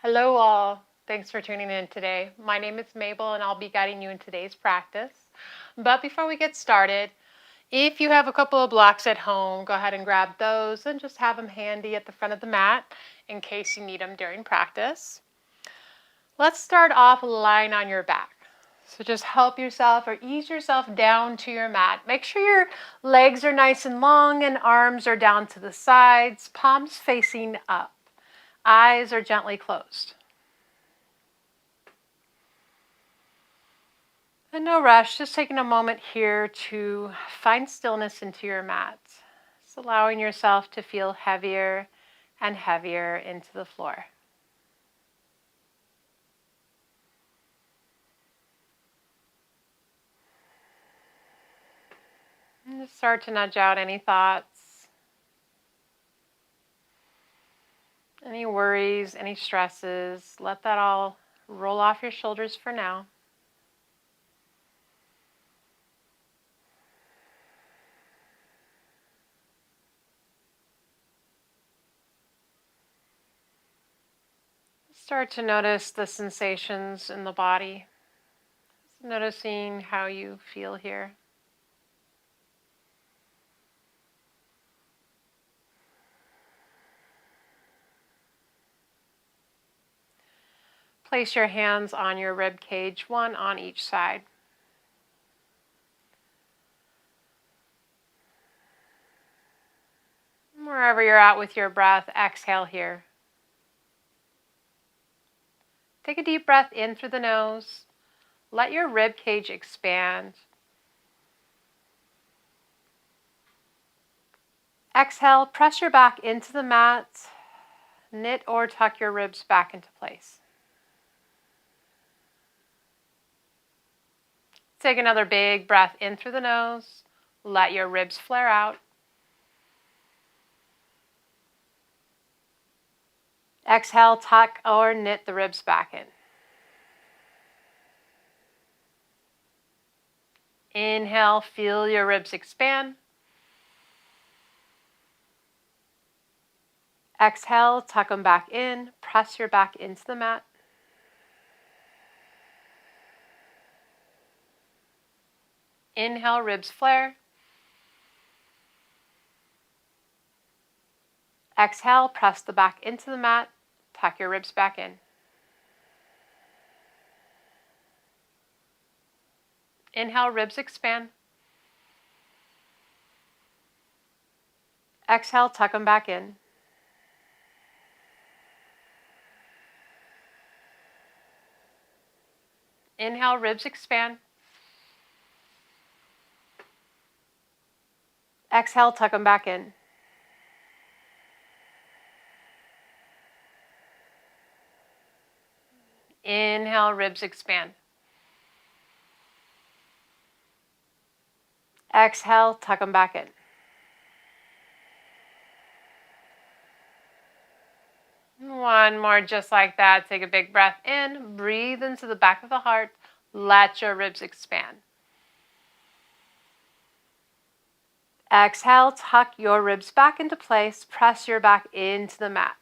Hello all. Thanks for tuning in today. My name is Mabel and I'll be guiding you in today's practice. But before we get started, if you have a couple of blocks at home, go ahead and grab those and just have them handy at the front of the mat in case you need them during practice. Let's start off lying on your back. So just help yourself or ease yourself down to your mat. Make sure your legs are nice and long and arms are down to the sides, palms facing up. Eyes are gently closed. And no rush, just taking a moment here to find stillness into your mat. Just allowing yourself to feel heavier and heavier into the floor. And just start to nudge out any thoughts, any worries, any stresses. Let that all roll off your shoulders for now. Start to notice the sensations in the body. Just noticing how you feel here. Place your hands on your rib cage, one on each side. Wherever you're at with your breath, exhale here. Take a deep breath in through the nose. Let your rib cage expand. Exhale, press your back into the mat. Knit or tuck your ribs back into place. Take another big breath in through the nose. Let your ribs flare out. Exhale, tuck or knit the ribs back in. Inhale, feel your ribs expand. Exhale, tuck them back in. Press your back into the mat. Inhale, ribs flare. Exhale, press the back into the mat. Tuck your ribs back in. Inhale, ribs expand. Exhale, tuck them back in. Inhale, ribs expand. Exhale, tuck them back in. Inhale, ribs expand. Exhale, tuck them back in. One more just like that. Take a big breath in. Breathe into the back of the heart. Let your ribs expand. Exhale, tuck your ribs back into place. Press your back into the mat.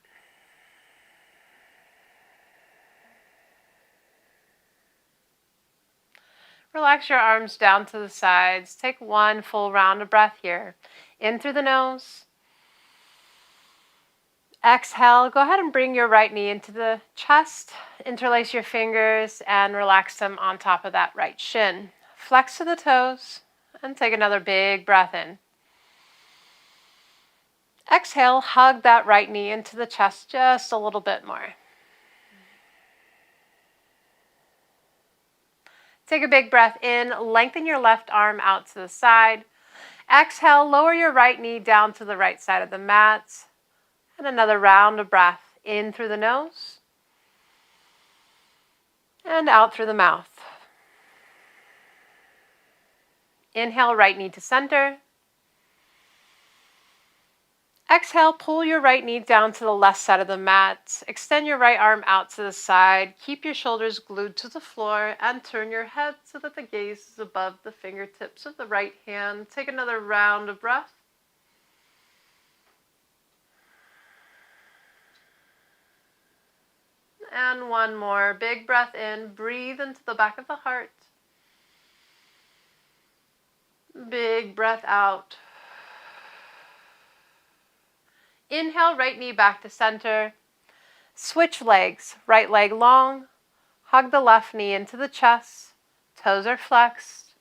Relax your arms down to the sides. Take one full round of breath here. In through the nose. Exhale, go ahead and bring your right knee into the chest. Interlace your fingers and relax them on top of that right shin. Flex to the toes and take another big breath in. Exhale, hug that right knee into the chest just a little bit more. Take a big breath in, lengthen your left arm out to the side. Exhale, lower your right knee down to the right side of the mat. And another round of breath in through the nose and out through the mouth. Inhale, right knee to center. Exhale, pull your right knee down to the left side of the mat. Extend your right arm out to the side. Keep your shoulders glued to the floor and turn your head so that the gaze is above the fingertips of the right hand. Take another round of breath. And one more. Big breath in. Breathe into the back of the heart. Big breath out. Inhale, right knee back to center. Switch legs. Right leg long. Hug the left knee into the chest. Toes are flexed.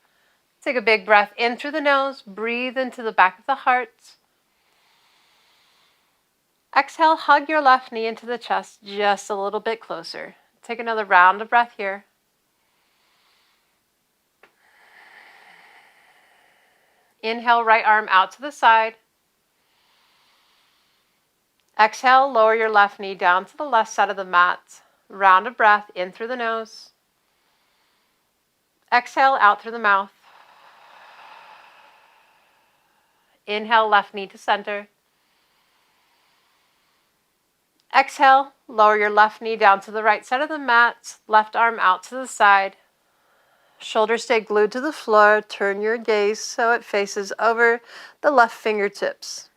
Take a big breath in through the nose. Breathe into the back of the heart. Exhale, hug your left knee into the chest just a little bit closer. Take another round of breath here. Inhale, right arm out to the side. Exhale, lower your left knee down to the left side of the mat. Round of breath in through the nose. Exhale, out through the mouth. Inhale, left knee to center. Exhale, lower your left knee down to the right side of the mat. Left arm out to the side. Shoulders stay glued to the floor. Turn your gaze so it faces over the left fingertips.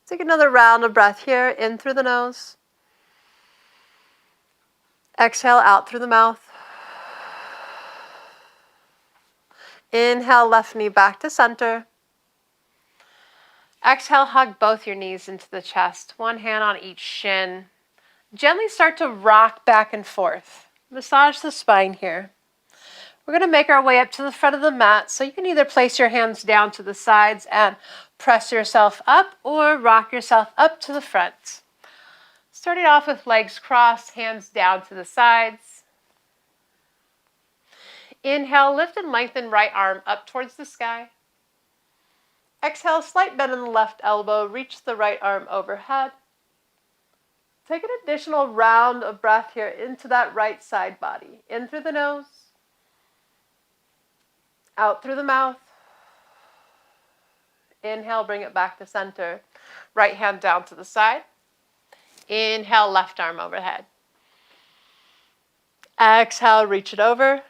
Take another round of breath here, in through the nose. Exhale, out through the mouth. Inhale, left knee back to center. Exhale, hug both your knees into the chest, one hand on each shin. Gently start to rock back and forth. Massage the spine here. We're going to make our way up to the front of the mat, so you can either place your hands down to the sides and press yourself up or rock yourself up to the front. Starting off with legs crossed, hands down to the sides. Inhale, lift and lengthen right arm up towards the sky. Exhale, slight bend in the left elbow, reach the right arm overhead. Take an additional round of breath here into that right side body. In through the nose, out through the mouth. Inhale, bring it back to center. Right hand down to the side. Inhale, left arm overhead. Exhale, reach it over.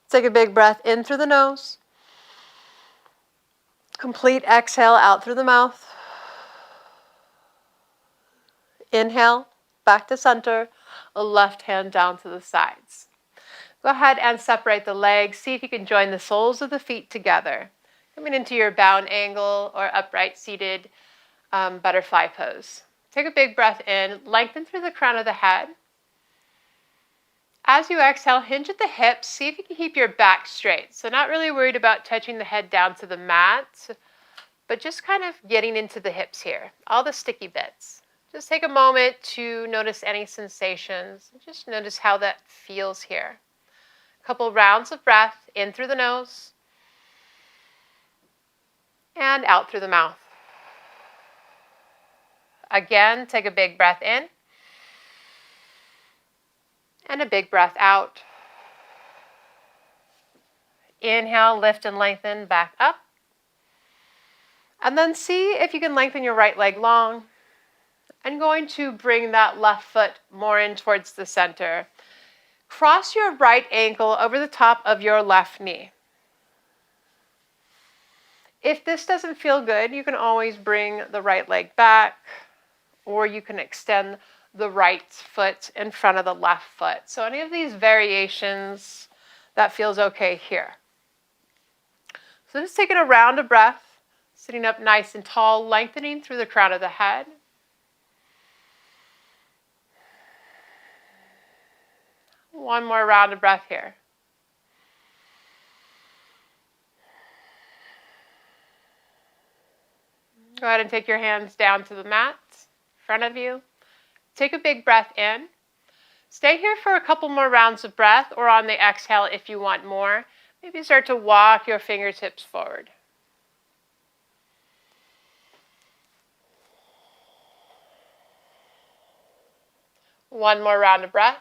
Take a big breath in through the nose. Complete exhale out through the mouth. Inhale, back to center. Left hand down to the sides. Go ahead and separate the legs. See if you can join the soles of the feet together. Coming into your bound angle or upright seated butterfly pose. Take a big breath in. Lengthen through the crown of the head. As you exhale, hinge at the hips. See if you can keep your back straight. So not really worried about touching the head down to the mat, but just kind of getting into the hips here. All the sticky bits. Just take a moment to notice any sensations. Just notice how that feels here. A couple rounds of breath in through the nose and out through the mouth. Again, take a big breath in. And a big breath out. Inhale, lift and lengthen, back up. And then see if you can lengthen your right leg long. I'm going to bring that left foot more in towards the center. Cross your right ankle over the top of your left knee. If this doesn't feel good, you can always bring the right leg back, or you can extend the right foot in front of the left foot. So any of these variations, that feels okay here. So just taking a round of breath, sitting up nice and tall, lengthening through the crown of the head. One more round of breath here. Go ahead and take your hands down to the mat in front of you. Take a big breath in. Stay here for a couple more rounds of breath, or on the exhale if you want more. Maybe start to walk your fingertips forward. One more round of breath.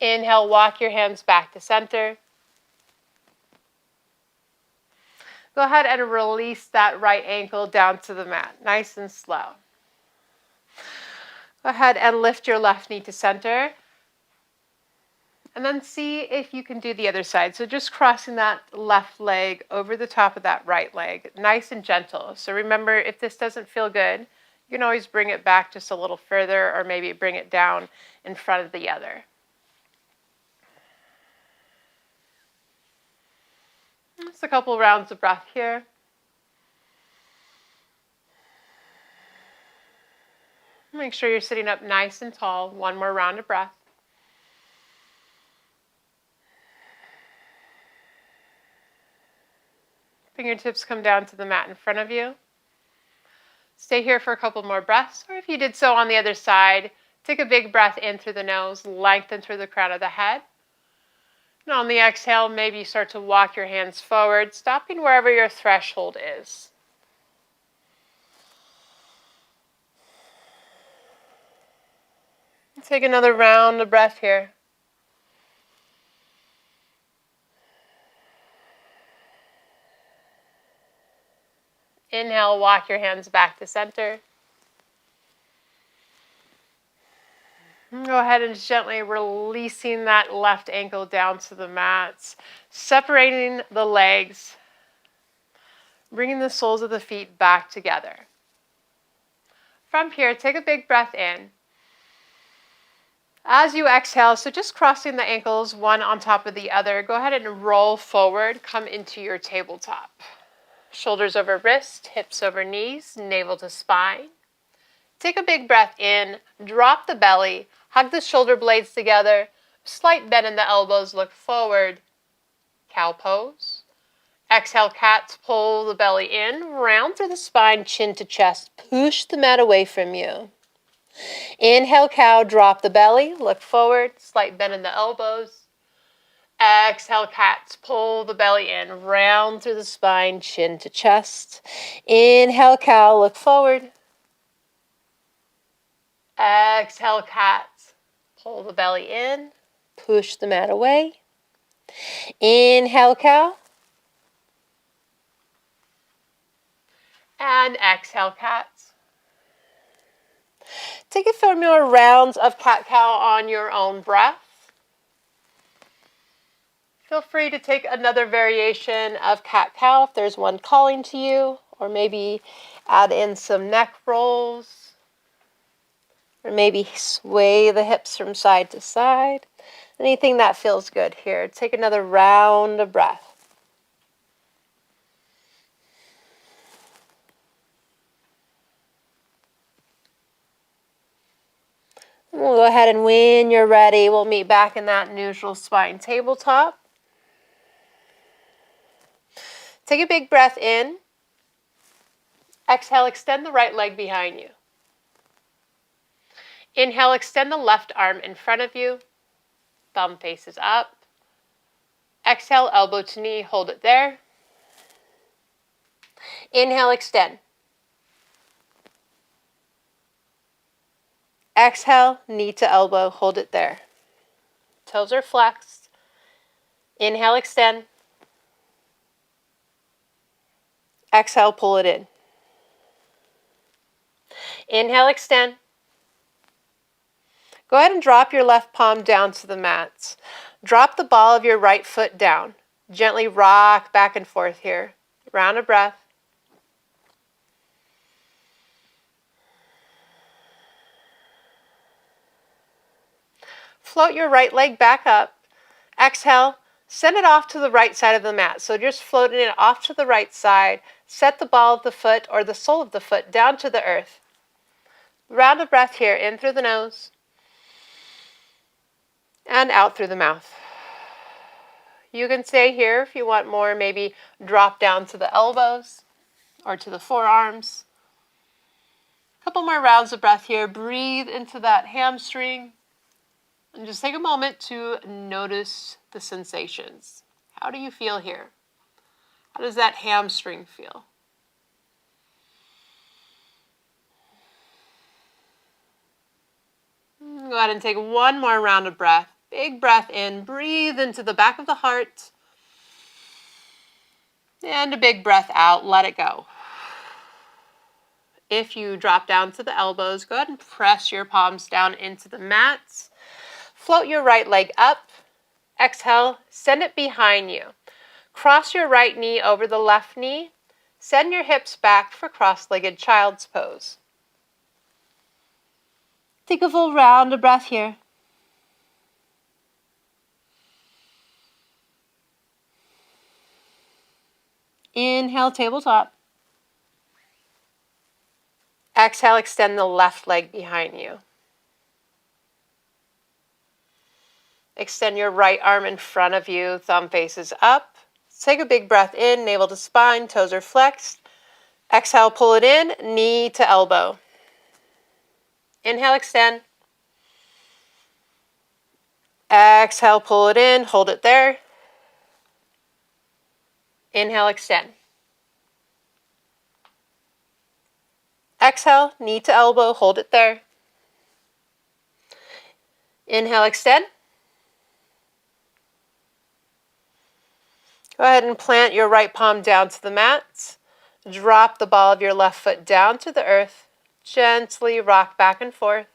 Inhale, walk your hands back to center. Go ahead and release that right ankle down to the mat, nice and slow. Go ahead and lift your left knee to center. And then see if you can do the other side. So just crossing that left leg over the top of that right leg, nice and gentle. So remember, if this doesn't feel good, you can always bring it back just a little further, or maybe bring it down in front of the other. Just a couple rounds of breath here. Make sure you're sitting up nice and tall. One more round of breath. Fingertips come down to the mat in front of you. Stay here for a couple more breaths, or if you did so on the other side, take a big breath in through the nose, lengthen through the crown of the head. And on the exhale, maybe you start to walk your hands forward, stopping wherever your threshold is. Take another round of breath here. Inhale, walk your hands back to center. Go ahead and gently releasing that left ankle down to the mat, separating the legs, bringing the soles of the feet back together. From here, take a big breath in. As you exhale, so just crossing the ankles one on top of the other, go ahead and roll forward, come into your tabletop. Shoulders over wrist, hips over knees, navel to spine. Take a big breath in, drop the belly, hug the shoulder blades together, slight bend in the elbows, look forward, cow pose. Exhale, cats, pull the belly in, round through the spine, chin to chest, push the mat away from you. Inhale, cow, drop the belly, look forward, slight bend in the elbows. Exhale, cats, pull the belly in, round through the spine, chin to chest. Inhale, cow, look forward. Exhale, cats, pull the belly in, push the mat away. Inhale, cow. And exhale, cats. Take a few more rounds of cat-cow on your own breath. Feel free to take another variation of cat-cow if there's one calling to you, or maybe add in some neck rolls, or maybe sway the hips from side to side. Anything that feels good here. Take another round of breath. We'll go ahead and when you're ready, we'll meet back in that neutral spine tabletop. Take a big breath in. Exhale, extend the right leg behind you. Inhale, extend the left arm in front of you. Thumb faces up. Exhale, elbow to knee, hold it there. Inhale, extend. Exhale, knee to elbow, hold it there. Toes are flexed. Inhale, extend. Exhale, pull it in. Inhale, extend. Go ahead and drop your left palm down to the mat. Drop the ball of your right foot down. Gently rock back and forth here. Round of breath. Float your right leg back up. Exhale, send it off to the right side of the mat. So just floating it off to the right side. Set the ball of the foot or the sole of the foot down to the earth. Round of breath here, in through the nose and out through the mouth. You can stay here if you want more, maybe drop down to the elbows or to the forearms. A couple more rounds of breath here. Breathe into that hamstring. And just take a moment to notice the sensations. How do you feel here? How does that hamstring feel? Go ahead and take one more round of breath. Big breath in. Breathe into the back of the heart. And a big breath out. Let it go. If you drop down to the elbows, go ahead and press your palms down into the mats. Float your right leg up. Exhale, send it behind you. Cross your right knee over the left knee. Send your hips back for cross-legged child's pose. Take a full round of breath here. Inhale, tabletop. Exhale, extend the left leg behind you. Extend your right arm in front of you, thumb faces up. Take a big breath in, navel to spine, toes are flexed. Exhale, pull it in, knee to elbow. Inhale, extend. Exhale, pull it in, hold it there. Inhale, extend. Exhale, knee to elbow, hold it there. Inhale, extend. Go ahead and plant your right palm down to the mat. Drop the ball of your left foot down to the earth. Gently rock back and forth.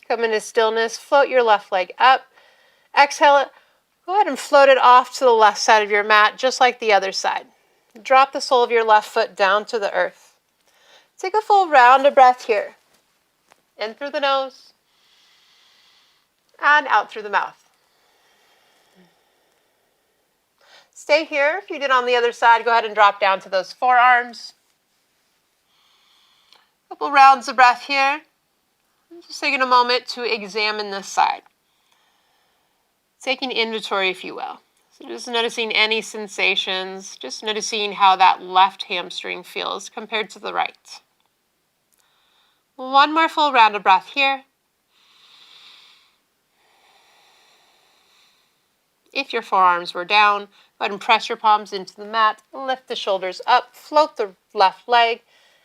Come into stillness, float your left leg up. Exhale it. Go ahead and float it off to the left side of your mat, just like the other side. Drop the sole of your left foot down to the earth. Take a full round of breath here. In through the nose and out through the mouth. Stay here. If you did on the other side, go ahead and drop down to those forearms. A couple rounds of breath here. Just taking a moment to examine this side. Taking inventory, if you will. So just noticing any sensations, just noticing how that left hamstring feels compared to the right. One more full round of breath here. If your forearms were down, go ahead and press your palms into the mat, lift the shoulders up, float the left leg,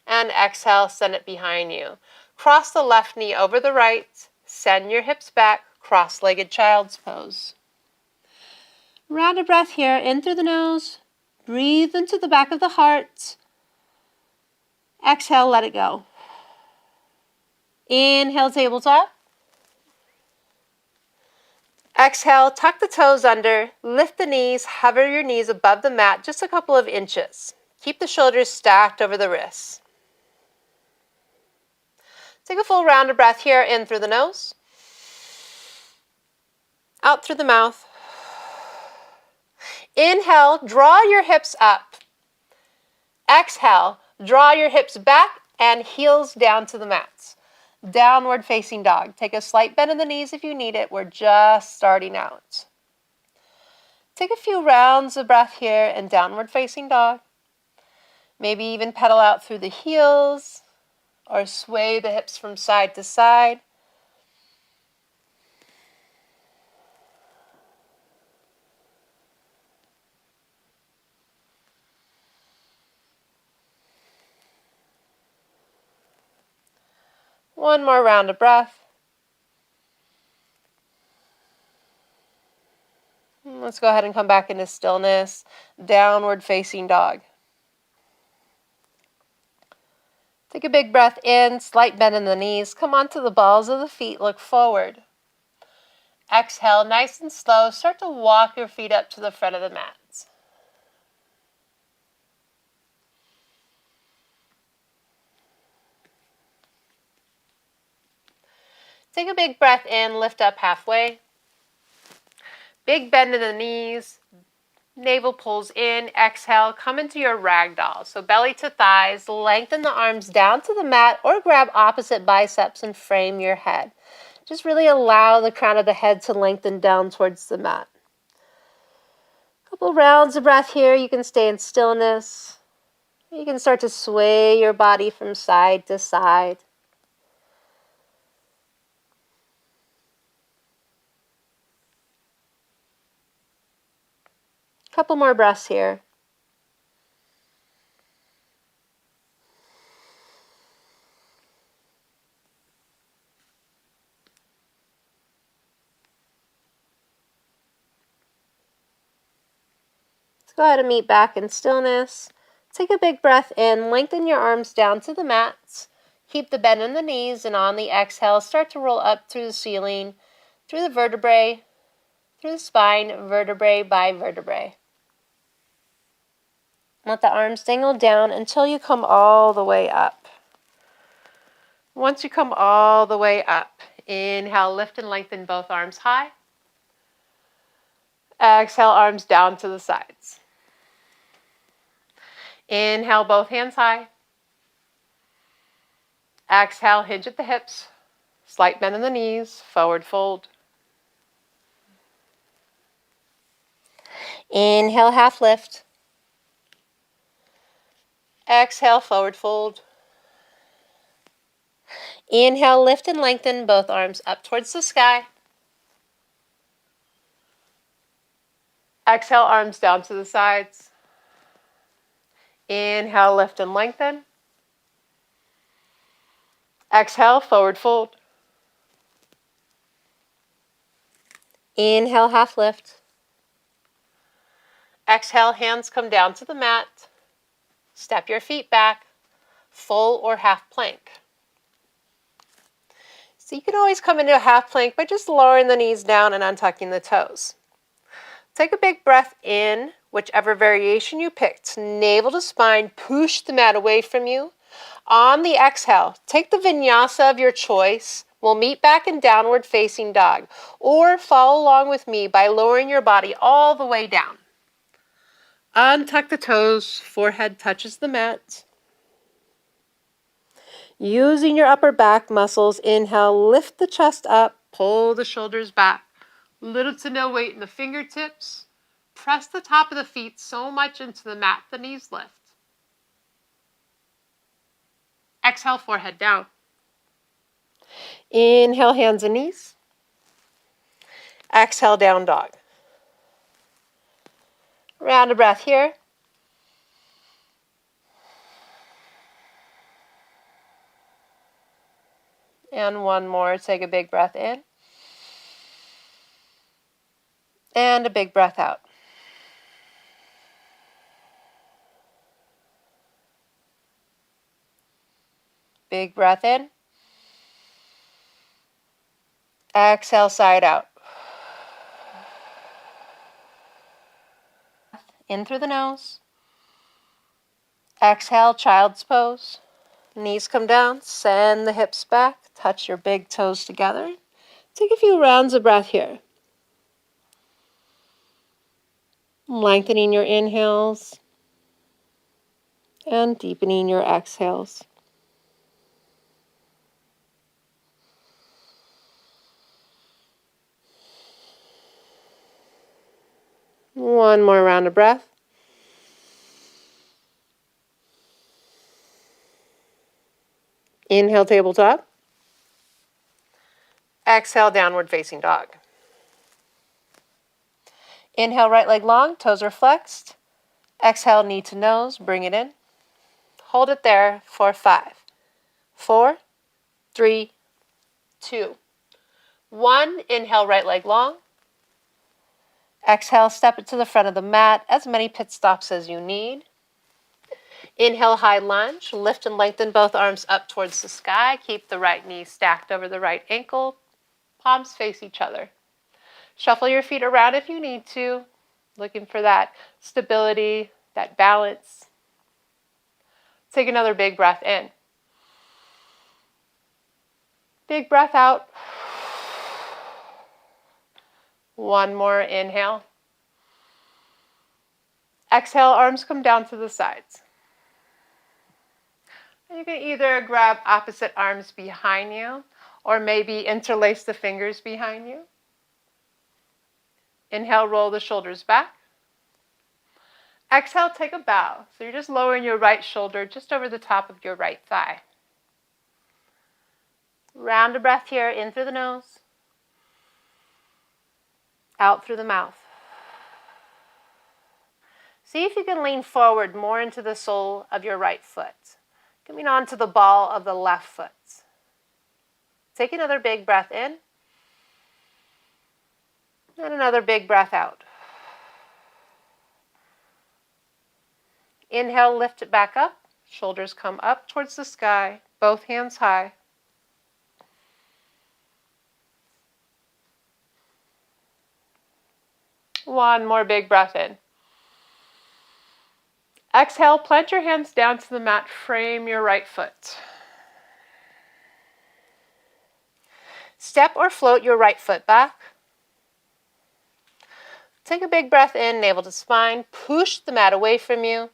and exhale, send it behind you. Cross the left knee over the right, send your hips back, cross-legged child's pose. Round of breath here, in through the nose, breathe into the back of the heart. Exhale, let it go. Inhale, tabletop. Exhale, tuck the toes under, lift the knees, hover your knees above the mat just a couple of inches. Keep the shoulders stacked over the wrists. Take a full round of breath here, in through the nose, out through the mouth. Inhale, draw your hips up. Exhale, draw your hips back and heels down to the mats. Downward facing dog. Take a slight bend in the knees if you need it. We're just starting out. Take a few rounds of breath here in downward facing dog. Maybe even pedal out through the heels or sway the hips from side to side. One more round of breath. Let's go ahead and come back into stillness. Downward facing dog. Take a big breath in, slight bend in the knees. Come onto the balls of the feet, look forward. Exhale, nice and slow. Start to walk your feet up to the front of the mat. Take a big breath in, lift up halfway. Big bend in the knees. Navel pulls in, exhale, come into your ragdoll. So belly to thighs, lengthen the arms down to the mat or grab opposite biceps and frame your head. Just really allow the crown of the head to lengthen down towards the mat. Couple rounds of breath here. You can stay in stillness. You can start to sway your body from side to side. Couple more breaths here. Let's go ahead and meet back in stillness. Take a big breath in, lengthen your arms down to the mat. Keep the bend in the knees, and on the exhale, start to roll up through the ceiling, through the vertebrae, through the spine, vertebrae by vertebrae. Let the arms dangle down until you come all the way up. Once you come all the way up, inhale, lift and lengthen both arms high. Exhale, arms down to the sides. Inhale, both hands high. Exhale, hinge at the hips. Slight bend in the knees, forward fold. Inhale, half lift. Exhale, forward fold. Inhale, lift and lengthen both arms up towards the sky. Exhale, arms down to the sides. Inhale, lift and lengthen. Exhale, forward fold. Inhale, half lift. Exhale, hands come down to the mat. Step your feet back, full or half plank. So you can always come into a half plank by just lowering the knees down and untucking the toes. Take a big breath in, whichever variation you picked. Navel to spine, push the mat away from you. On the exhale, take the vinyasa of your choice. We'll meet back in downward facing dog, or follow along with me by lowering your body all the way down. Untuck the toes, forehead touches the mat. Using your upper back muscles, inhale, lift the chest up, pull the shoulders back. Little to no weight in the fingertips. Press the top of the feet so much into the mat, the knees lift. Exhale, forehead down. Inhale, hands and knees. Exhale, down dog. Round a breath here. And one more. Take a big breath in. And a big breath out. Big breath in. Exhale, side out. In through the nose. Exhale, child's pose. Knees come down, send the hips back, touch your big toes together. Take a few rounds of breath here. Lengthening your inhales and deepening your exhales. One more round of breath. Inhale, tabletop. Exhale, downward facing dog. Inhale, right leg long, toes are flexed. Exhale, knee to nose, bring it in. Hold it there for 5, 4, 3, 2, 1. Inhale, right leg long. Exhale, step it to the front of the mat, as many pit stops as you need. Inhale, high lunge. Lift and lengthen both arms up towards the sky. Keep the right knee stacked over the right ankle. Palms face each other. Shuffle your feet around if you need to, looking for that stability, that balance. Take another big breath in. Big breath out. One more inhale. Exhale, arms come down to the sides. You can either grab opposite arms behind you or maybe interlace the fingers behind you. Inhale, roll the shoulders back. Exhale, take a bow. So you're just lowering your right shoulder just over the top of your right thigh. Round a breath here, in through the nose, out through the mouth. See if you can lean forward more into the sole of your right foot, coming onto the ball of the left foot. Take another big breath in, and another big breath out. Inhale, lift it back up. Shoulders come up towards the sky, both hands high. One more big breath in. Exhale, plant your hands down to the mat, frame your right foot. Step or float your right foot back. Take a big breath in, navel to spine, push the mat away from you.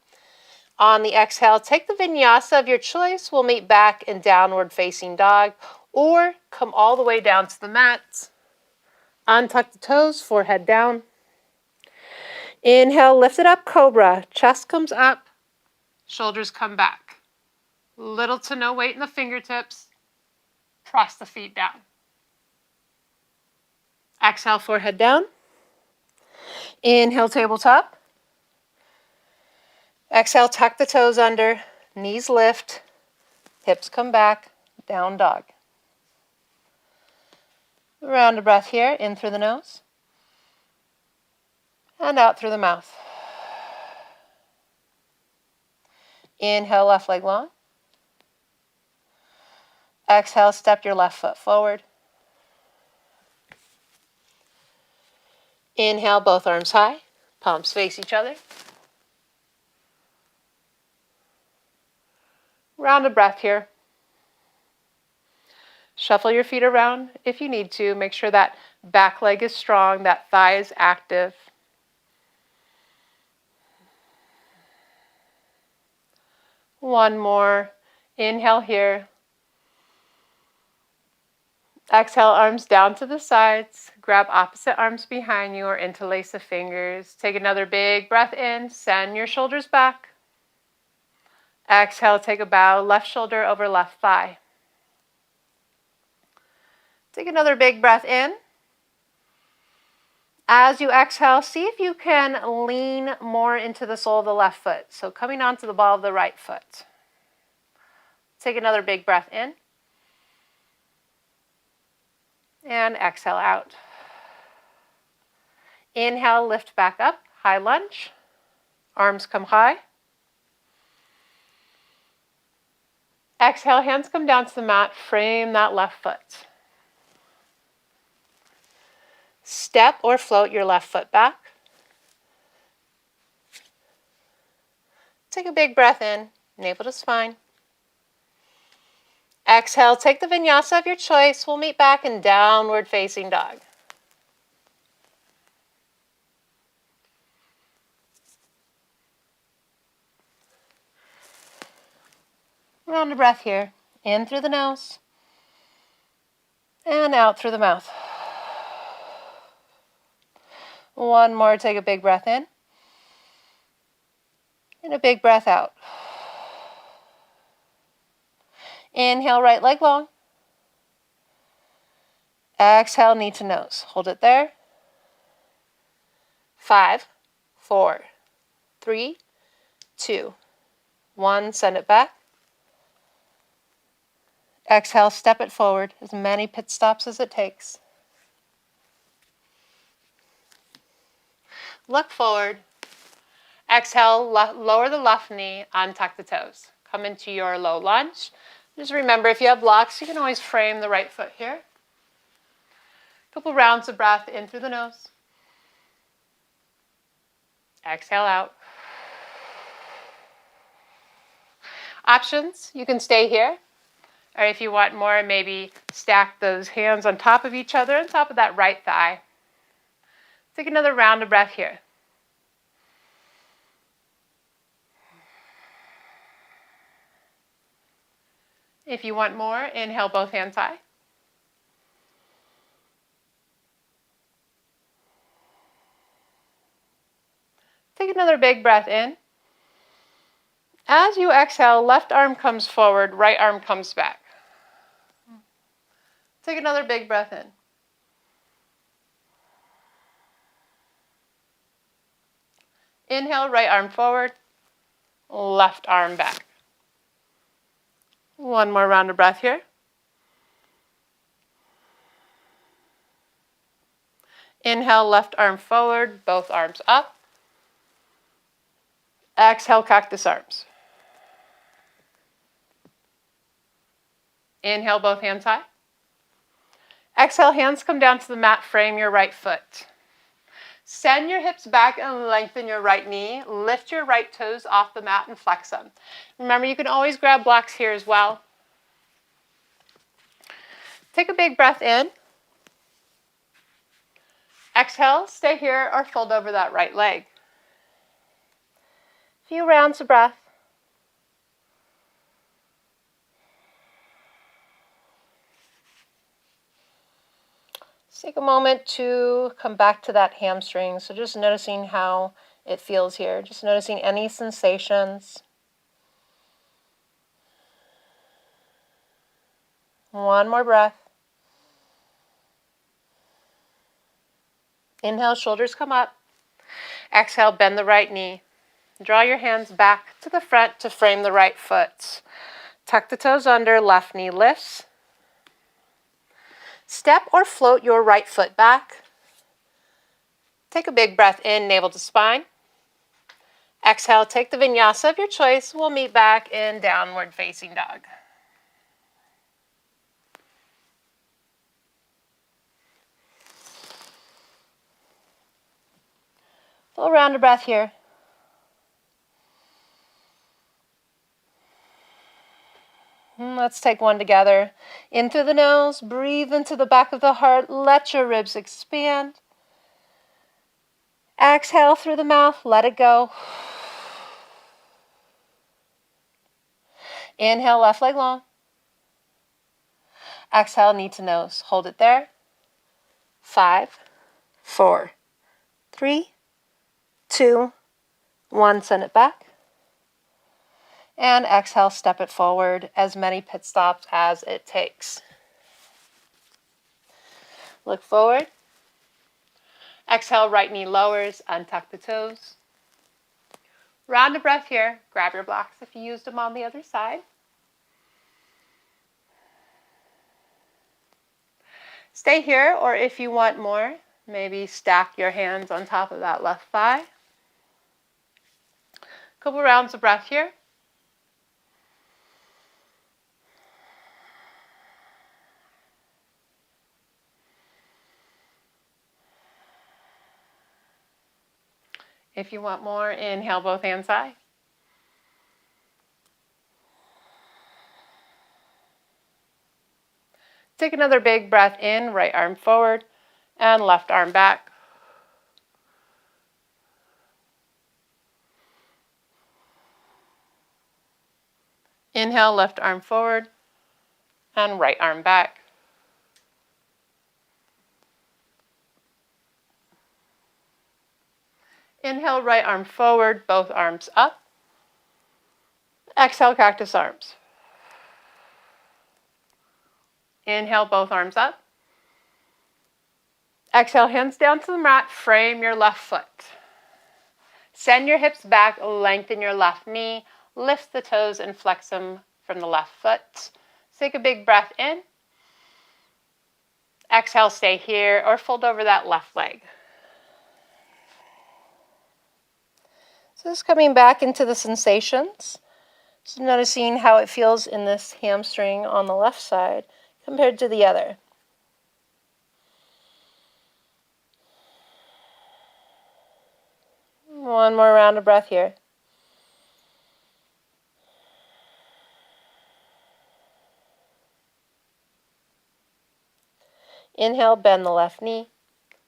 On the exhale, take the vinyasa of your choice. We'll meet back in downward facing dog, or come all the way down to the mat. Untuck the toes, forehead down. Inhale, lift it up, cobra. Chest comes up, shoulders come back. Little to no weight in the fingertips. Press the feet down. Exhale, forehead down. Inhale, tabletop. Exhale, tuck the toes under, knees lift, hips come back, down dog. Round a breath here, in through the nose, and out through the mouth. Inhale, left leg long. Exhale, step your left foot forward. Inhale, both arms high, palms face each other. Round a breath here. Shuffle your feet around if you need to. Make sure that back leg is strong, that thigh is active. One more. Inhale here. Exhale, arms down to the sides. Grab opposite arms behind you or interlace the fingers. Take another big breath in. Send your shoulders back. Exhale, take a bow, left shoulder over left thigh. Take another big breath in. As you exhale, see if you can lean more into the sole of the left foot. So coming onto the ball of the right foot. Take another big breath in. And exhale out. Inhale, lift back up, high lunge. Arms come high. Exhale, hands come down to the mat, frame that left foot. Step or float your left foot back. Take a big breath in, navel to spine. Exhale, take the vinyasa of your choice. We'll meet back in downward facing dog. Round a breath here. In through the nose. And out through the mouth. One more, take a big breath in. And a big breath out. Inhale, right leg long. Exhale, knee to nose. Hold it there. 5, 4, 3, 2, 1. Send it back. Exhale, step it forward, as many pit stops as it takes. Look forward. Exhale, lower the left knee, untuck the toes. Come into your low lunge. Just remember, if you have blocks, you can always frame the right foot here. A couple rounds of breath in through the nose. Exhale out. Options, you can stay here. Or if you want more, maybe stack those hands on top of each other, on top of that right thigh. Take another round of breath here. If you want more, inhale both hands high. Take another big breath in. As you exhale, left arm comes forward, right arm comes back. Take another big breath in. Inhale, right arm forward, left arm back. One more round of breath here. Inhale, left arm forward, both arms up. Exhale, cactus arms. Inhale, both hands high. Exhale, hands come down to the mat, frame your right foot. Send your hips back and lengthen your right knee. Lift your right toes off the mat and flex them. Remember, you can always grab blocks here as well. Take a big breath in. Exhale, stay here or fold over that right leg. Few rounds of breath. Take a moment to come back to that hamstring. So just noticing how it feels here. Just noticing any sensations. One more breath. Inhale, shoulders come up. Exhale, bend the right knee. Draw your hands back to the front to frame the right foot. Tuck the toes under, left knee lifts. Step or float your right foot back. Take a big breath in, navel to spine. Exhale, take the vinyasa of your choice. We'll meet back in downward facing dog. Full round of breath here. Let's take one together. In through the nose, breathe into the back of the heart. Let your ribs expand. Exhale through the mouth, let it go. Inhale, left leg long. Exhale, knee to nose. Hold it there. 5, 4, 3, 2, 1. Send it back. And exhale, step it forward, as many pit stops as it takes. Look forward. Exhale, right knee lowers, untuck the toes. Round of breath here. Grab your blocks if you used them on the other side. Stay here, or if you want more, maybe stack your hands on top of that left thigh. Couple rounds of breath here. If you want more, inhale, both hands high. Take another big breath in, right arm forward and left arm back. Inhale, left arm forward and right arm back. Inhale, right arm forward, both arms up. Exhale, cactus arms. Inhale, both arms up. Exhale, hands down to the mat, frame your left foot. Send your hips back, lengthen your left knee, lift the toes and flex them from the left foot. Take a big breath in. Exhale, stay here or fold over that left leg. So just coming back into the sensations. So noticing how it feels in this hamstring on the left side compared to the other. One more round of breath here. Inhale, bend the left knee.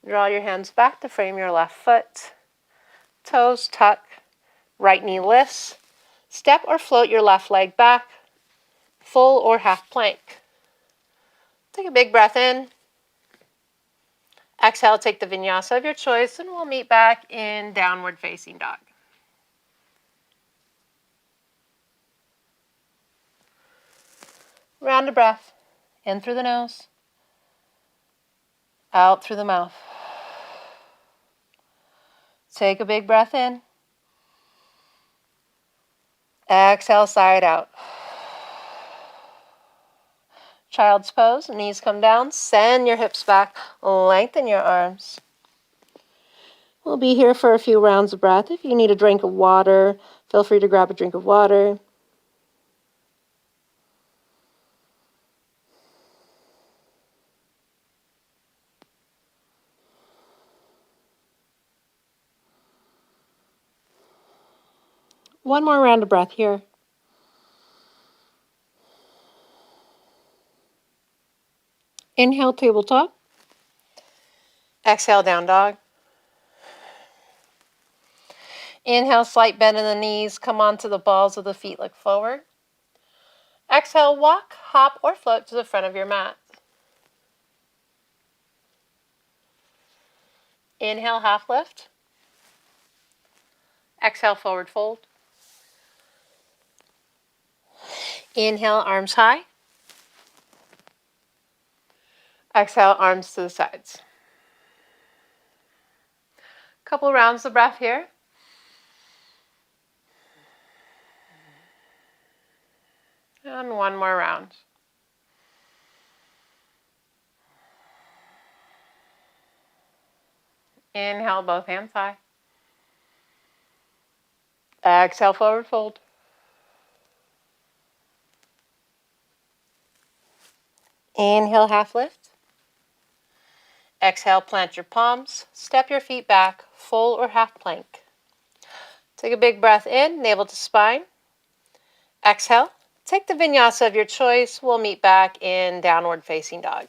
Draw your hands back to frame your left foot. Toes tuck, right knee lifts. Step or float your left leg back, full or half plank. Take a big breath in. Exhale, take the vinyasa of your choice, and we'll meet back in downward facing dog. Round of breath, in through the nose, out through the mouth. Take a big breath in. Exhale, sigh it out. Child's pose, knees come down, send your hips back, lengthen your arms. We'll be here for a few rounds of breath. If you need a drink of water, Feel free to grab a drink of water. One more round of breath here. Inhale, tabletop. Exhale, down dog. Inhale, slight bend in the knees. Come onto the balls of the feet, look forward. Exhale, walk, hop, or float to the front of your mat. Inhale, half lift. Exhale, forward fold. Inhale, arms high. Exhale, arms to the sides. Couple rounds of breath here. And one more round. Inhale, both hands high. Exhale, forward fold. Inhale, half lift. Exhale, plant your palms. Step your feet back, full or half plank. Take a big breath in, navel to spine. Exhale. Take the vinyasa of your choice. We'll meet back in downward facing dog.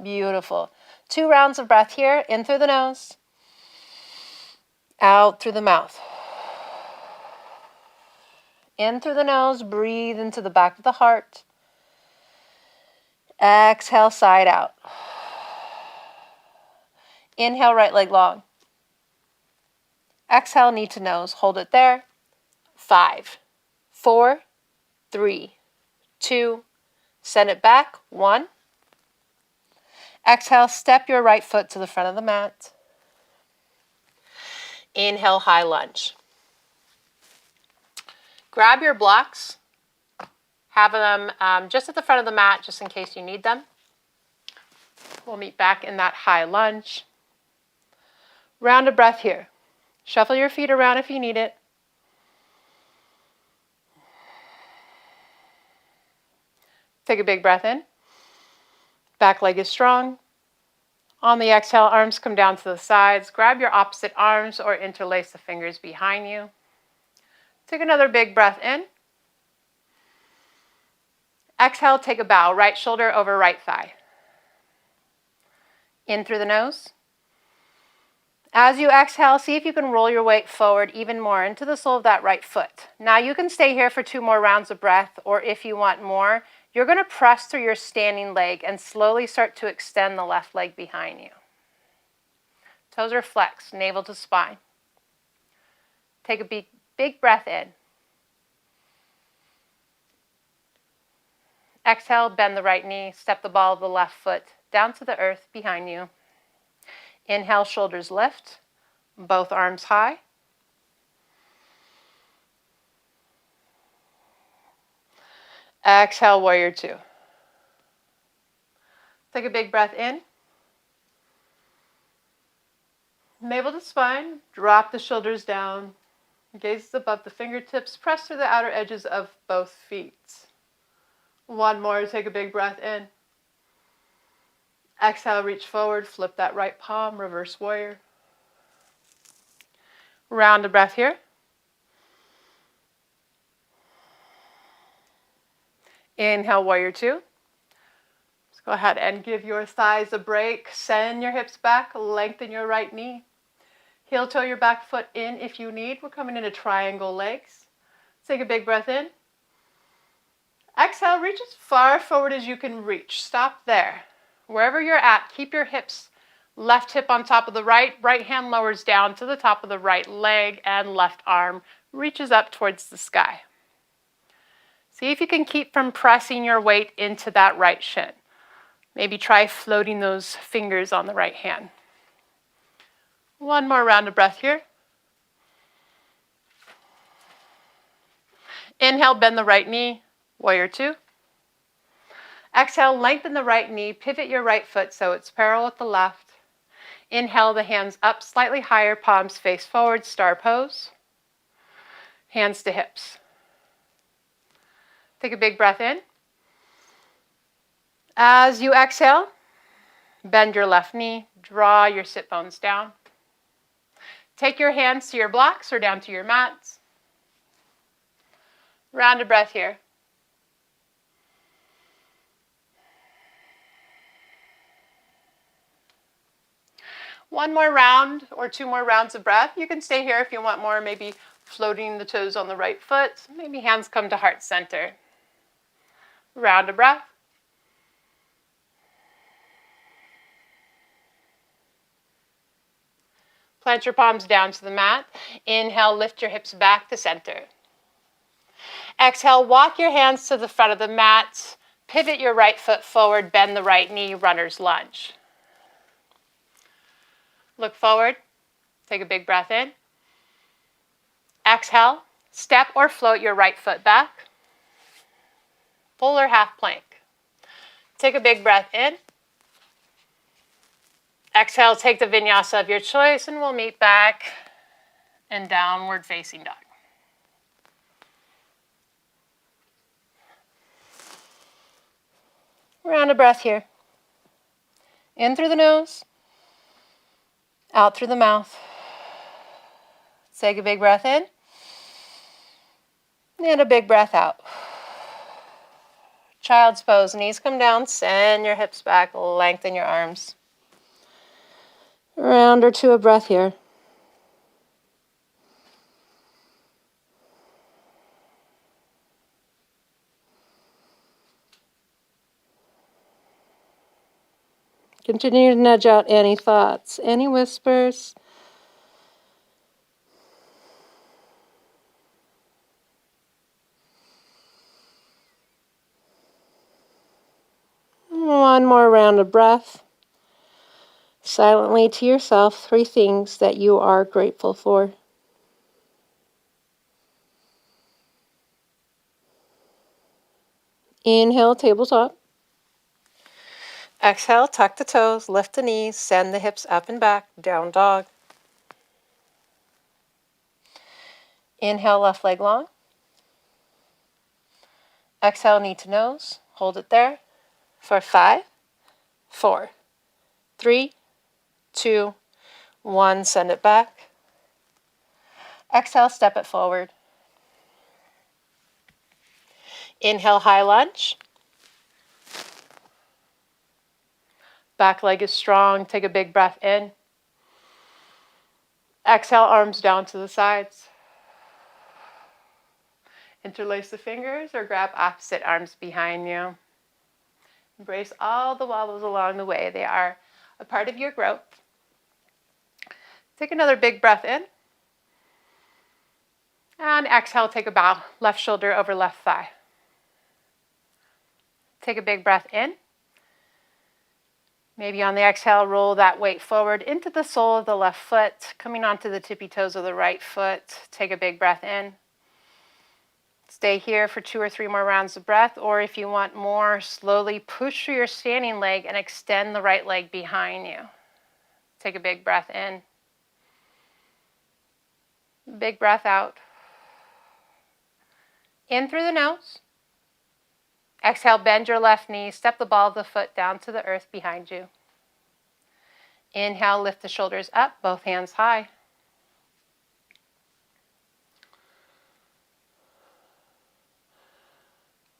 Beautiful. 2 rounds of breath here. In through the nose. Out through the mouth. In through the nose. Breathe into the back of the heart. Exhale, side out. Inhale, right leg long. Exhale, knee to nose. Hold it there. 5, 4, 3, 2. Send it back. 1. Exhale, step your right foot to the front of the mat. Inhale, high lunge. Grab your blocks. Have them just at the front of the mat, just in case you need them. We'll meet back in that high lunge. Round of breath here. Shuffle your feet around if you need it. Take a big breath in. Back leg is strong. On the exhale, arms come down to the sides. Grab your opposite arms or interlace the fingers behind you. Take another big breath in. Exhale, take a bow. Right shoulder over right thigh. In through the nose. As you exhale, see if you can roll your weight forward even more into the sole of that right foot. Now you can stay here for 2 more rounds of breath, or if you want more, you're going to press through your standing leg and slowly start to extend the left leg behind you. Toes are flexed, navel to spine. Take a big breath in. Exhale, bend the right knee, step the ball of the left foot down to the earth behind you. Inhale, shoulders lift, both arms high. Exhale, warrior 2. Take a big breath in. Navel to spine, drop the shoulders down. Gaze above the fingertips, press through the outer edges of both feet. One more, take a big breath in. Exhale, reach forward, flip that right palm, reverse warrior. Round of breath here. Inhale, warrior 2. Let's go ahead and give your thighs a break. Send your hips back, lengthen your right knee. Heel toe your back foot in if you need. We're coming into triangle legs. Take a big breath in. Exhale, reach as far forward as you can reach. Stop there. Wherever you're at, keep your hips, left hip on top of the right hand lowers down to the top of the right leg, and left arm reaches up towards the sky. See if you can keep from pressing your weight into that right shin. Maybe try floating those fingers on the right hand. One more round of breath here. Inhale, bend the right knee, warrior 2. Exhale, lengthen the right knee, pivot your right foot so it's parallel with the left. Inhale, the hands up slightly higher, palms face forward, star pose. Hands to hips. Take a big breath in. As you exhale, bend your left knee, draw your sit bones down. Take your hands to your blocks or down to your mats. Round a breath here. One more round or 2 more rounds of breath. You can stay here if you want more, maybe floating the toes on the right foot. Maybe hands come to heart center. Round a breath. Plant your palms down to the mat. Inhale, lift your hips back to center. Exhale, walk your hands to the front of the mat. Pivot your right foot forward, bend the right knee, runner's lunge. Look forward. Take a big breath in. Exhale, step or float your right foot back. Full or half plank. Take a big breath in. Exhale, take the vinyasa of your choice, and we'll meet back in downward facing dog. Round a breath here. In through the nose, out through the mouth. Take a big breath in, and a big breath out. Child's pose, knees come down, send your hips back, lengthen your arms. Round or 2 of breath here. Continue to nudge out any thoughts, any whispers. One more round of breath. Silently to yourself, 3 things that you are grateful for. Inhale, tabletop. Exhale, tuck the toes, lift the knees, send the hips up and back, down dog. Inhale, left leg long. Exhale, knee to nose. Hold it there for 5, 4, 3, 2, 1. Send it back. Exhale, step it forward. Inhale, high lunge. Back leg is strong. Take a big breath in. Exhale, arms down to the sides. Interlace the fingers or grab opposite arms behind you. Embrace all the wobbles along the way. They are a part of your growth. Take another big breath in. And exhale, take a bow. Left shoulder over left thigh. Take a big breath in. Maybe on the exhale, roll that weight forward into the sole of the left foot, coming onto the tippy toes of the right foot. Take a big breath in. Stay here for 2 or 3 more rounds of breath, or if you want more, slowly push through your standing leg and extend the right leg behind you. Take a big breath in. Big breath out. In through the nose. Exhale, bend your left knee, step the ball of the foot down to the earth behind you. Inhale, lift the shoulders up, both hands high.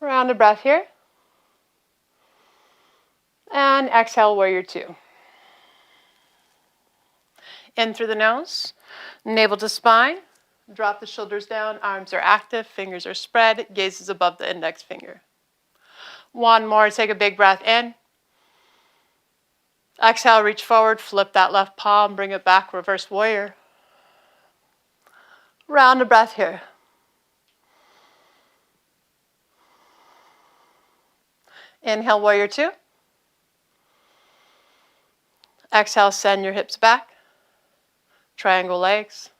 Round a breath here. And exhale, warrior 2. In through the nose, navel to spine. Drop the shoulders down, arms are active, fingers are spread, gaze is above the index finger. 1 more, take a big breath in. Exhale, reach forward, flip that left palm, bring it back, reverse warrior. Round a breath here. Inhale, warrior 2. Exhale, send your hips back. Triangle legs.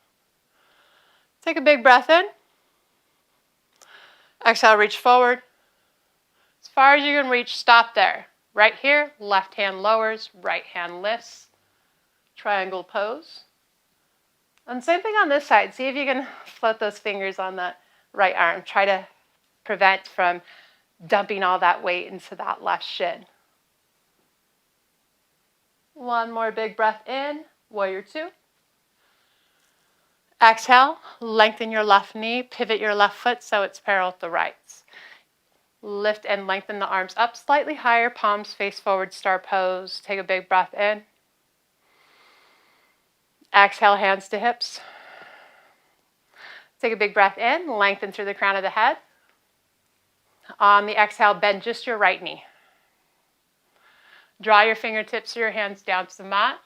Take a big breath in. Exhale, reach forward. As far as you can reach, stop there. Right here, left hand lowers, right hand lifts. Triangle pose. And same thing on this side. See if you can float those fingers on the right arm. Try to prevent from dumping all that weight into that left shin. One more big breath in, warrior two. Exhale, lengthen your left knee, pivot your left foot so it's parallel with the right. Lift and lengthen the arms up slightly higher, palms face forward, star pose. Take a big breath in. Exhale, hands to hips. Take a big breath in, lengthen through the crown of the head. On the exhale, bend just your right knee. Draw your fingertips or your hands down to the mat.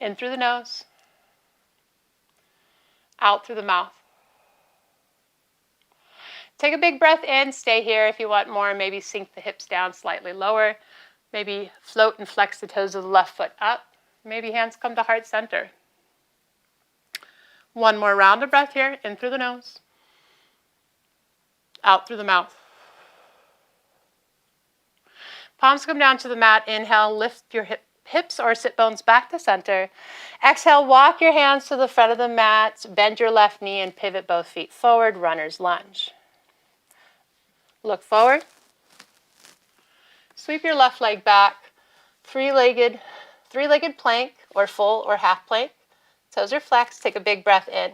In through the nose. Out through the mouth. Take a big breath in, stay here. If you want more, maybe sink the hips down slightly lower. Maybe float and flex the toes of the left foot up. Maybe hands come to heart center. One more round of breath here, in through the nose. Out through the mouth. Palms come down to the mat. Inhale, lift your hips or sit bones back to center. Exhale, walk your hands to the front of the mat. Bend your left knee and pivot both feet forward, runner's lunge. Look forward. Sweep your left leg back. Three-legged plank or full or half plank. Toes are flexed. Take a big breath in.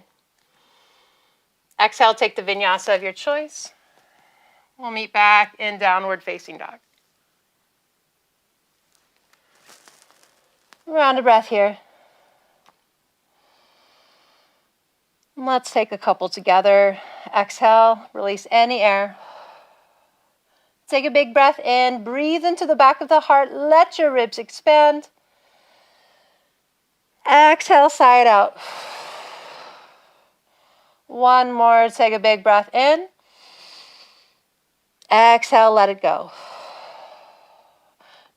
Exhale, take the vinyasa of your choice. We'll meet back in downward facing dog. Round of breath here. Let's take a couple together. Exhale, release any air. Take a big breath in. Breathe into the back of the heart. Let your ribs expand. Exhale, sigh it out. One more. Take a big breath in. Exhale, let it go.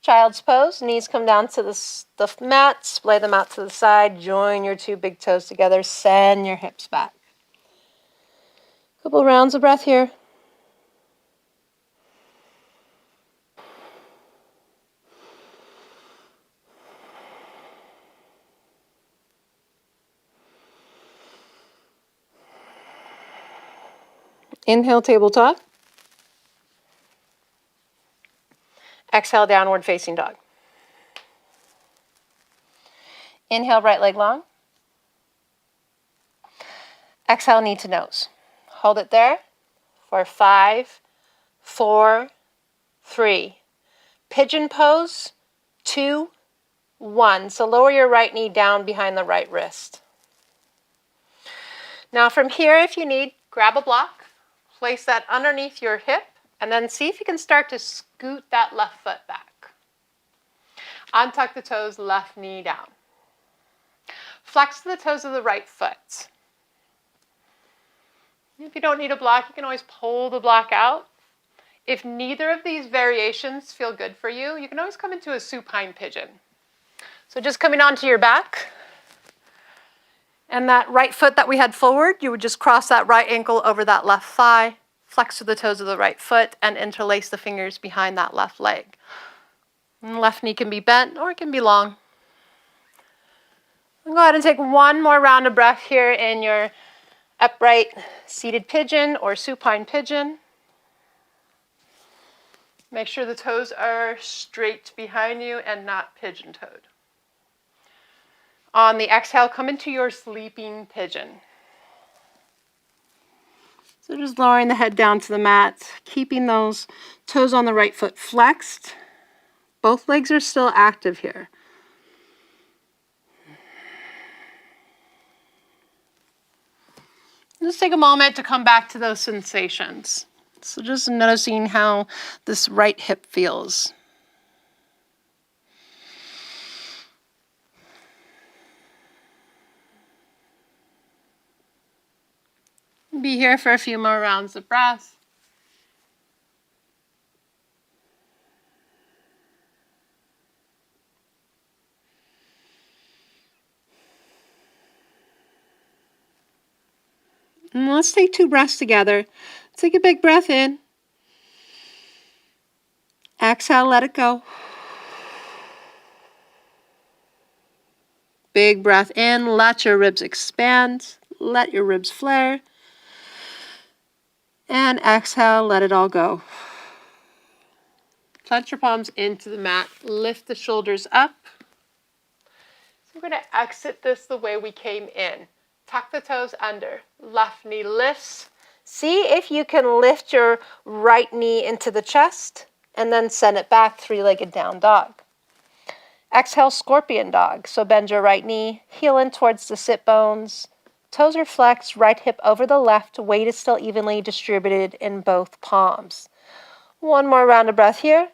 Child's pose. Knees come down to the mat. Splay them out to the side. Join your two big toes together. Send your hips back. Couple rounds of breath here. Inhale, tabletop. Exhale, downward facing dog. Inhale, right leg long. Exhale, knee to nose. Hold it there for 5, 4, 3. Pigeon pose, 2, 1. So lower your right knee down behind the right wrist. Now from here, if you need, grab a block, place that underneath your hip, and then see if you can start to scoot that left foot back. Untuck the toes, left knee down. Flex the toes of the right foot. If you don't need a block, you can always pull the block out. If neither of these variations feel good for you, you can always come into a supine pigeon. So just coming onto your back, and that right foot that we had forward, you would just cross that right ankle over that left thigh, flex to the toes of the right foot, and interlace the fingers behind that left leg. And left knee can be bent or it can be long. And go ahead and take one more round of breath here in your upright seated pigeon or supine pigeon. Make sure the toes are straight behind you and not pigeon-toed. On the exhale, come into your sleeping pigeon. So just lowering the head down to the mat, keeping those toes on the right foot flexed. Both legs are still active here. Just take a moment to come back to those sensations. So just noticing how this right hip feels. Be here for a few more rounds of breath. And let's take 2 breaths together. Take a big breath in. Exhale, let it go. Big breath in, let your ribs expand, let your ribs flare. And exhale, let it all go. Touch your palms into the mat, lift the shoulders up. So we're going to exit this the way we came in. Tuck the toes under, left knee lifts. See if you can lift your right knee into the chest and then send it back, three-legged down dog. Exhale, scorpion dog. So bend your right knee, heel in towards the sit bones. Toes are flexed, right hip over the left. Weight is still evenly distributed in both palms. One more round of breath here.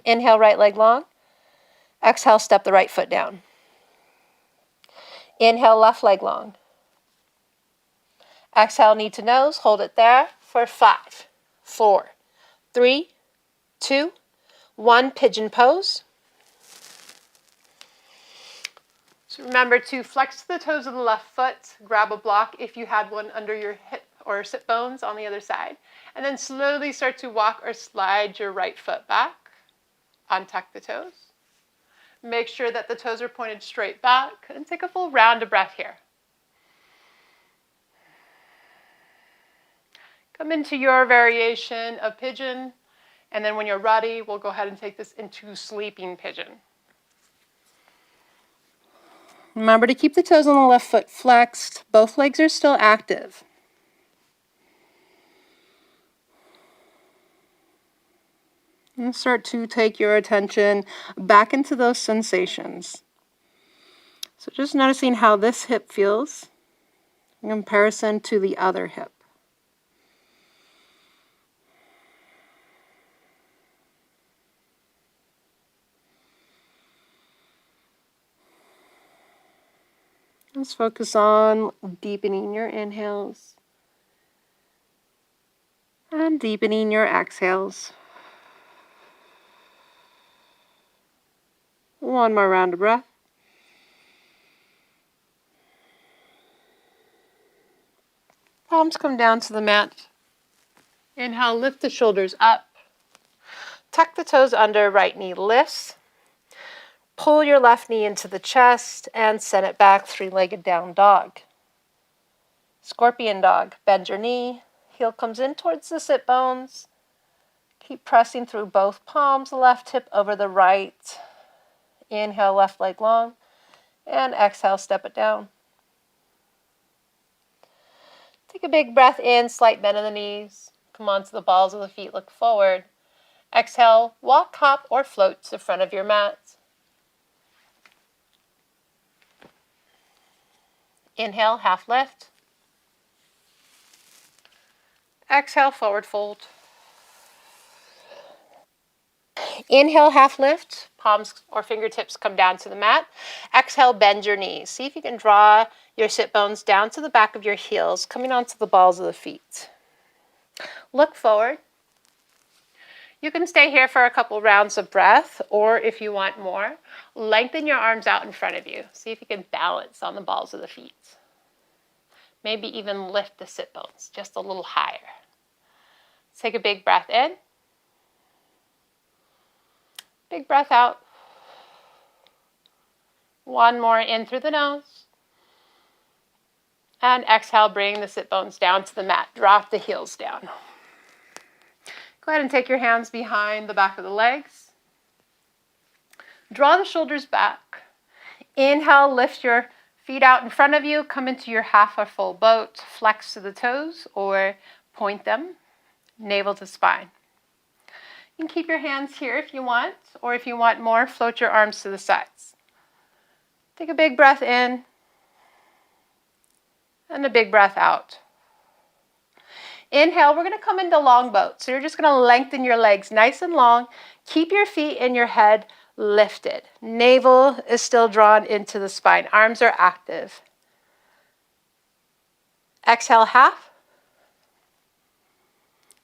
Inhale, right leg long. Exhale, step the right foot down. Inhale, left leg long. Exhale, knee to nose. Hold it there for 5, 4, 3, 2, 1. Pigeon pose. So remember to flex the toes of the left foot, grab a block if you had one under your hip or sit bones on the other side, and then slowly start to walk or slide your right foot back. Untuck the toes. Make sure that the toes are pointed straight back, and take a full round of breath here. Come into your variation of pigeon, and then when you're ready, we'll go ahead and take this into sleeping pigeon. Remember to keep the toes on the left foot flexed. Both legs are still active. And start to take your attention back into those sensations. So just noticing how this hip feels in comparison to the other hip. Let's focus on deepening your inhales and deepening your exhales. One more round of breath. Palms come down to the mat. Inhale, lift the shoulders up. Tuck the toes under, right knee lifts. Pull your left knee into the chest and send it back, three-legged down dog. Scorpion dog. Bend your knee. Heel comes in towards the sit bones. Keep pressing through both palms, left hip over the right. Inhale, left leg long. And exhale, step it down. Take a big breath in, slight bend in the knees. Come onto the balls of the feet, look forward. Exhale, walk, hop, or float to the front of your mat. Inhale, half lift. Exhale, forward fold. Inhale, half lift. Palms or fingertips come down to the mat. Exhale, bend your knees. See if you can draw your sit bones down to the back of your heels, coming onto the balls of the feet. Look forward. You can stay here for a couple rounds of breath, or if you want more, lengthen your arms out in front of you. See if you can balance on the balls of the feet. Maybe even lift the sit bones just a little higher. Take a big breath in. Big breath out. One more in through the nose. And exhale, bring the sit bones down to the mat. Drop the heels down. Go ahead and take your hands behind the back of the legs. Draw the shoulders back. Inhale, lift your feet out in front of you. Come into your half or full boat. Flex to the toes or point them. Navel to spine. You can keep your hands here if you want, or if you want more, float your arms to the sides. Take a big breath in and a big breath out. Inhale, we're going to come into long boat. So you're just going to lengthen your legs nice and long. Keep your feet and your head lifted. Navel is still drawn into the spine. Arms are active. Exhale, half.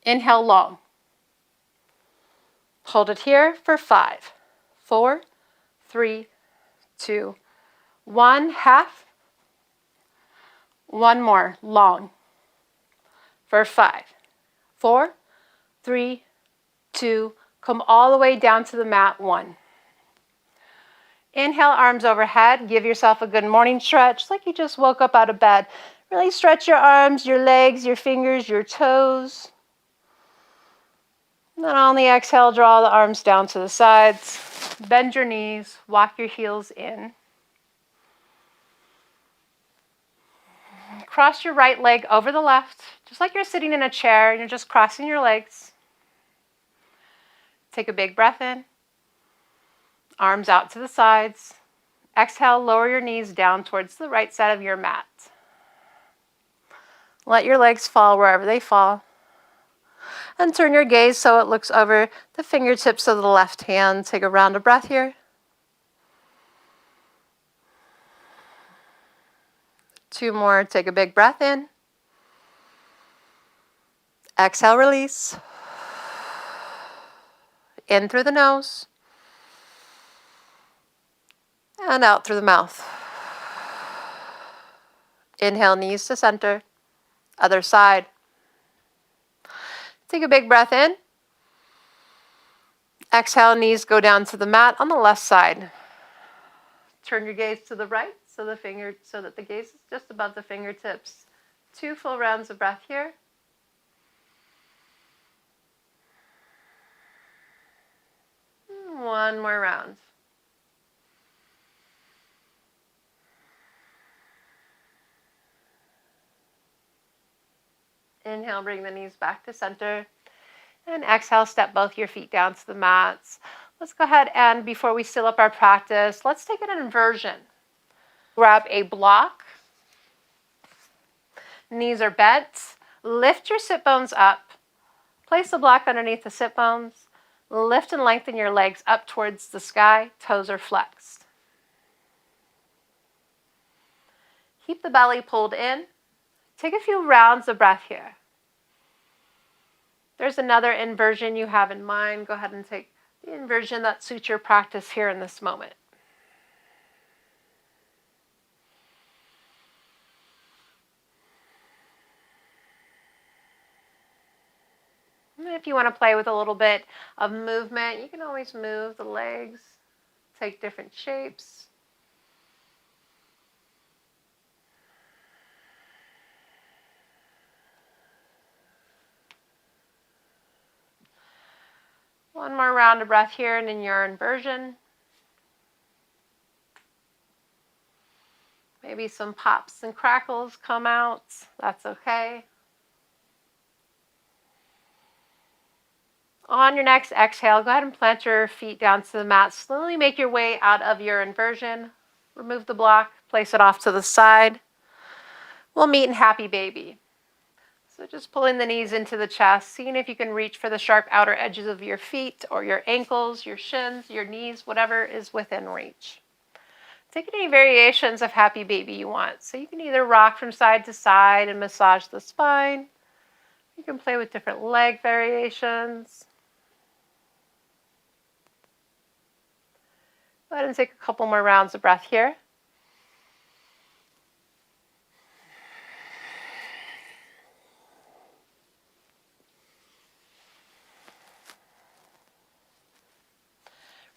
Inhale, long. Hold it here for 5, 4, 3, 2, 1. Half. One more, long. For 5, 4, 3, 2, come all the way down to the mat, 1. Inhale, arms overhead. Give yourself a good morning stretch, like you just woke up out of bed. Really stretch your arms, your legs, your fingers, your toes. And then on the exhale, draw the arms down to the sides. Bend your knees, walk your heels in. Cross your right leg over the left, just like you're sitting in a chair and you're just crossing your legs. Take a big breath in. Arms out to the sides. Exhale, lower your knees down towards the right side of your mat. Let your legs fall wherever they fall. And turn your gaze so it looks over the fingertips of the left hand. Take a round of breath here. 2 more. Take a big breath in. Exhale, release. In through the nose. And out through the mouth. Inhale, knees to center. Other side. Take a big breath in. Exhale, knees go down to the mat on the left side. Turn your gaze to the right so that the gaze is just above the fingertips. 2 full rounds of breath here. One more round. Inhale, bring the knees back to center. And exhale, step both your feet down to the mats. Let's go ahead and before we seal up our practice, let's take an inversion. Grab a block. Knees are bent. Lift your sit bones up. Place the block underneath the sit bones. Lift and lengthen your legs up towards the sky. Toes are flexed. Keep the belly pulled in. Take a few rounds of breath here. There's another inversion you have in mind. Go ahead and take the inversion that suits your practice here in this moment. And if you want to play with a little bit of movement, you can always move the legs, take different shapes. One more round of breath here and in your inversion. Maybe some pops and crackles come out. That's okay. On your next exhale, go ahead and plant your feet down to the mat. Slowly make your way out of your inversion. Remove the block, place it off to the side. We'll meet in happy baby. So just pulling the knees into the chest, seeing if you can reach for the sharp outer edges of your feet or your ankles, your shins, your knees, whatever is within reach. Take any variations of happy baby you want. So you can either rock from side to side and massage the spine. You can play with different leg variations. Go ahead and take a couple more rounds of breath here.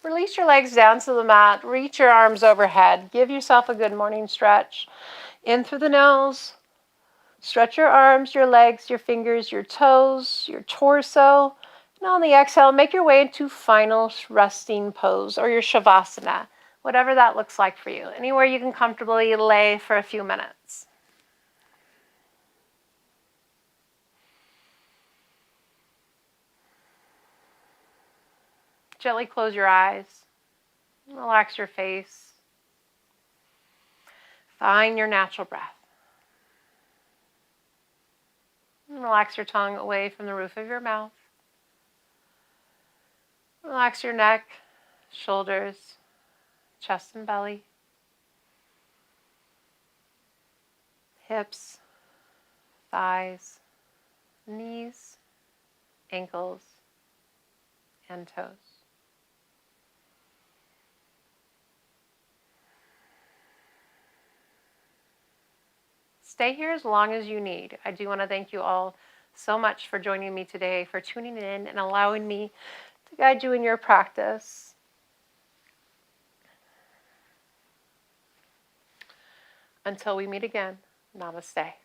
Release your legs down to the mat. Reach your arms overhead. Give yourself a good morning stretch. In through the nose. Stretch your arms, your legs, your fingers, your toes, your torso. And on the exhale, make your way into final resting pose or your shavasana, whatever that looks like for you. Anywhere you can comfortably lay for a few minutes. Gently close your eyes. Relax your face. Find your natural breath. And relax your tongue away from the roof of your mouth. Relax your neck, shoulders, chest and belly, hips, thighs, knees, ankles, and toes. Stay here as long as you need. I do want to thank you all so much for joining me today, for tuning in and allowing me to guide you in your practice. Until we meet again, namaste.